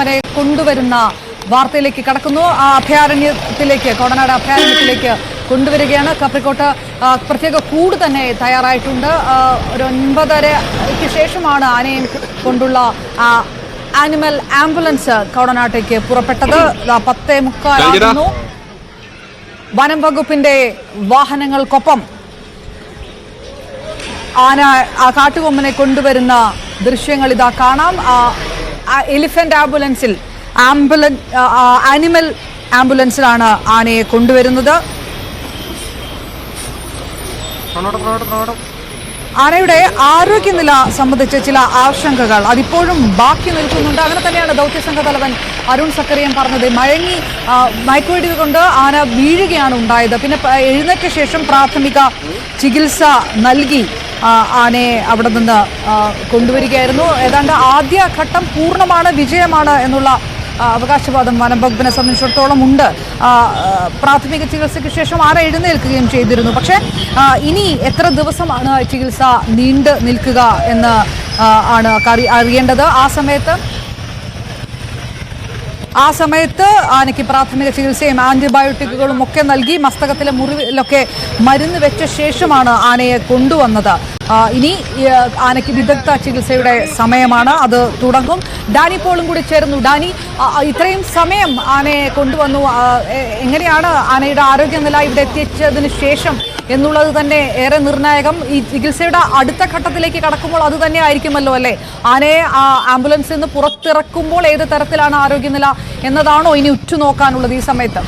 കാട്ടുകൊമ്പനെ കൊണ്ടുവരുന്ന വാർത്തയിലേക്ക് കടക്കുന്നു. ആ അഭയാരണ്യത്തിലേക്ക്, കോടനാട് അഭയാരണ്യത്തിലേക്ക് കൊണ്ടുവരികയാണ്. കപ്രിക്കോട്ട് പ്രത്യേക കൂട് തന്നെ തയ്യാറായിട്ടുണ്ട്. ഒരു 9:30-ക്ക് ശേഷമാണ് ആനയും കൊണ്ടുള്ള ആനിമൽ ആംബുലൻസ് കോടനാട്ടേക്ക് പുറപ്പെട്ടത്. 10:45 വനം വകുപ്പിന്റെ വാഹനങ്ങൾക്കൊപ്പം ആന ആ കാട്ടുകൊമ്പനെ കൊണ്ടുവരുന്ന ദൃശ്യങ്ങൾ ഇതാ കാണാം. എലിഫന്റ് ആംബുലൻസിൽ ആനിമൽ ആംബുലൻസിലാണ് ആനയെ കൊണ്ടുവരുന്നത്. ആനയുടെ ആരോഗ്യനില സംബന്ധിച്ച് ചില ആശങ്കകൾ അതിപ്പോഴും ബാക്കി നിൽക്കുന്നുണ്ട്. അങ്ങനെ തന്നെയാണ് ദൗത്യസംഘ തലവൻ അരുൺ സക്കറിയൻ പറഞ്ഞത്. മയക്കുവെടി കൊണ്ട് ആന വീഴുകയാണ് ഉണ്ടായത്. പിന്നെ എഴുന്നേറ്റ ശേഷം പ്രാഥമിക ചികിത്സ നൽകി ആനയെ അവിടെ നിന്ന് കൊണ്ടുവരികയായിരുന്നു. ഏതാണ്ട് ആദ്യഘട്ടം പൂർണ്ണമാണ്, വിജയമാണ് എന്നുള്ള അവകാശവാദം വനം വകുപ്പിനെ സംബന്ധിച്ചിടത്തോളം ഉണ്ട്. പ്രാഥമിക ചികിത്സയ്ക്ക് ശേഷം ആന എഴുന്നേൽക്കുകയും ചെയ്തിരുന്നു. പക്ഷേ ഇനി എത്ര ദിവസമാണ് ചികിത്സ നീണ്ടു നിൽക്കുക എന്ന് ആണ് അറിയേണ്ടത്. ആ സമയത്ത് ആനയ്ക്ക് പ്രാഥമിക ചികിത്സയും ആന്റിബയോട്ടിക്കുകളും ഒക്കെ നൽകി മസ്തകത്തിലെ മുറിവിലൊക്കെ മരുന്ന് വെച്ച ശേഷമാണ് ആനയെ കൊണ്ടുവന്നത്. ഇനി ആനയ്ക്ക് വിദഗ്ധ ചികിത്സയുടെ സമയമാണ്, അത് തുടങ്ങും. ഡാനി പോളും കൂടി ചേർന്നു. ഡാനി, ഇത്രയും സമയം ആനയെ കൊണ്ടുവന്നു, എങ്ങനെയാണ് ആനയുടെ ആരോഗ്യനില ഇവിടെ എത്തിച്ചതിന് ശേഷം എന്നുള്ളത് തന്നെ ഏറെ നിർണായകം. ഈ ചികിത്സയുടെ അടുത്ത ഘട്ടത്തിലേക്ക് കടക്കുമ്പോൾ അത് തന്നെ ആയിരിക്കുമല്ലോ അല്ലേ? ആനയെ ആംബുലൻസിൽ നിന്ന് പുറത്തിറക്കുമ്പോൾ ഏത് തരത്തിലാണ് ആരോഗ്യനില എന്നതാണോ ഇനി ഉറ്റുനോക്കാനുള്ളത് ഈ സമയത്ത്?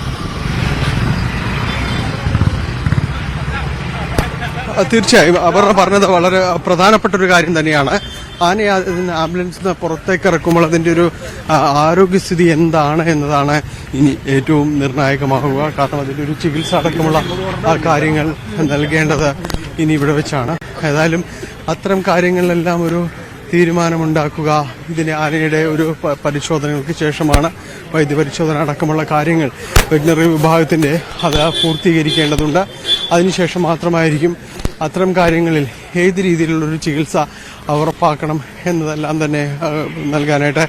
തീർച്ചയായും അപർണ പറഞ്ഞത് വളരെ പ്രധാനപ്പെട്ട ഒരു കാര്യം തന്നെയാണ്. ആനയെ ആംബുലൻസിൽ നിന്ന് പുറത്തേക്ക് ഇറക്കുമ്പോൾ അതിൻ്റെ ഒരു ആരോഗ്യസ്ഥിതി എന്താണ് എന്നതാണ് ഇനി ഏറ്റവും നിർണായകമാകുക. കാരണം അതിൻ്റെ ഒരു ചികിത്സ അടക്കമുള്ള കാര്യങ്ങൾ നൽകേണ്ടത് ഇനി ഇവിടെ വെച്ചാണ്. ഏതായാലും അത്തരം കാര്യങ്ങളിലെല്ലാം ഒരു തീരുമാനമുണ്ടാക്കുക ഇതിന് ആനയുടെ ഒരു പരിശോധനകൾക്ക് ശേഷമാണ്. വൈദ്യപരിശോധന അടക്കമുള്ള കാര്യങ്ങൾ വെറ്റിനറി വിഭാഗത്തിൻ്റെ അത് പൂർത്തീകരിക്കേണ്ടതുണ്ട്. അതിനുശേഷം മാത്രമായിരിക്കും അത്തരം കാര്യങ്ങളിൽ ഏത് രീതിയിലുള്ളൊരു ചികിത്സ ഉറപ്പാക്കണം എന്നതെല്ലാം തന്നെ നൽകാനായിട്ട്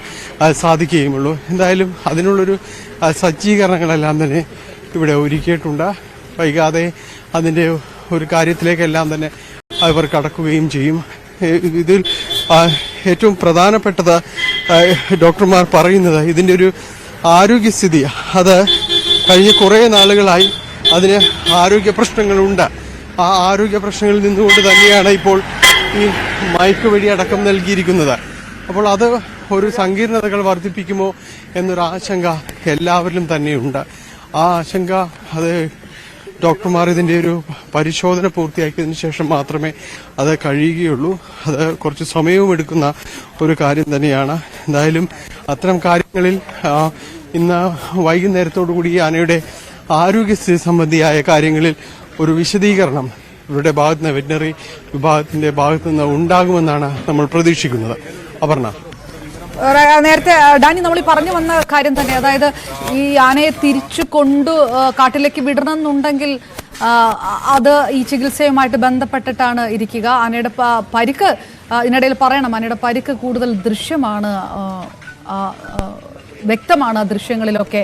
സാധിക്കുകയുമുള്ളൂ. എന്തായാലും അതിനുള്ളൊരു സജ്ജീകരണങ്ങളെല്ലാം തന്നെ ഇവിടെ ഒരുക്കിയിട്ടുണ്ട്. വൈകാതെ അതിൻ്റെ ഒരു കാര്യത്തിലേക്കെല്ലാം തന്നെ അവർ കടക്കുകയും ചെയ്യും. ഇതിൽ ഏറ്റവും പ്രധാനപ്പെട്ടത് ഡോക്ടർമാർ പറയുന്നത് ഇതിൻ്റെ ഒരു ആരോഗ്യസ്ഥിതി, അത് കഴിഞ്ഞ കുറേ നാളുകളായി അതിന് ആരോഗ്യ പ്രശ്നങ്ങളുണ്ട്. ആ ആരോഗ്യ പ്രശ്നങ്ങളിൽ നിന്നുകൊണ്ട് തന്നെയാണ് ഇപ്പോൾ ഈ മയക്കുവെടി അടക്കം നൽകിയിരിക്കുന്നത്. അപ്പോൾ അത് ഒരു സങ്കീർണതകൾ വർദ്ധിപ്പിക്കുമോ എന്നൊരു ആശങ്ക എല്ലാവരിലും തന്നെയുണ്ട്. ആ ആശങ്ക അത് ഡോക്ടർമാർ ഇതിൻ്റെ ഒരു പരിശോധന പൂർത്തിയാക്കിയതിന് ശേഷം മാത്രമേ അത് കഴിയുകയുള്ളൂ. അത് കുറച്ച് സമയവും എടുക്കുന്ന ഒരു കാര്യം തന്നെയാണ്. എന്തായാലും അത്തരം കാര്യങ്ങളിൽ ഇന്ന് വൈകുന്നേരത്തോടുകൂടി ആനയുടെ ആരോഗ്യസ്ഥിതി സംബന്ധിയായ കാര്യങ്ങളിൽ ഒരു വിശദീകരണം ഇവരുടെ ഭാഗത്ത് നിന്ന്, വെറ്റിനറി വിഭാഗത്തിന്റെ ഭാഗത്തു നിന്ന് ഉണ്ടാകുമെന്നാണ് നമ്മൾ പ്രതീക്ഷിക്കുന്നത്. അപർണ, നേരത്തെ ഡാനി നമ്മൾ പറഞ്ഞു വന്ന കാര്യം തന്നെ, അതായത് ഈ ആനയെ തിരിച്ചു കാട്ടിലേക്ക് വിടണമെന്നുണ്ടെങ്കിൽ അത് ഈ ചികിത്സയുമായിട്ട് ബന്ധപ്പെട്ടിട്ടാണ് ഇരിക്കുക. ആനയുടെ പരിക്ക് ഇതിനിടയിൽ പറയണം, ആനയുടെ പരിക്ക് കൂടുതൽ ദൃശ്യമാണ്, വ്യക്തമാണ് ദൃശ്യങ്ങളിലൊക്കെ.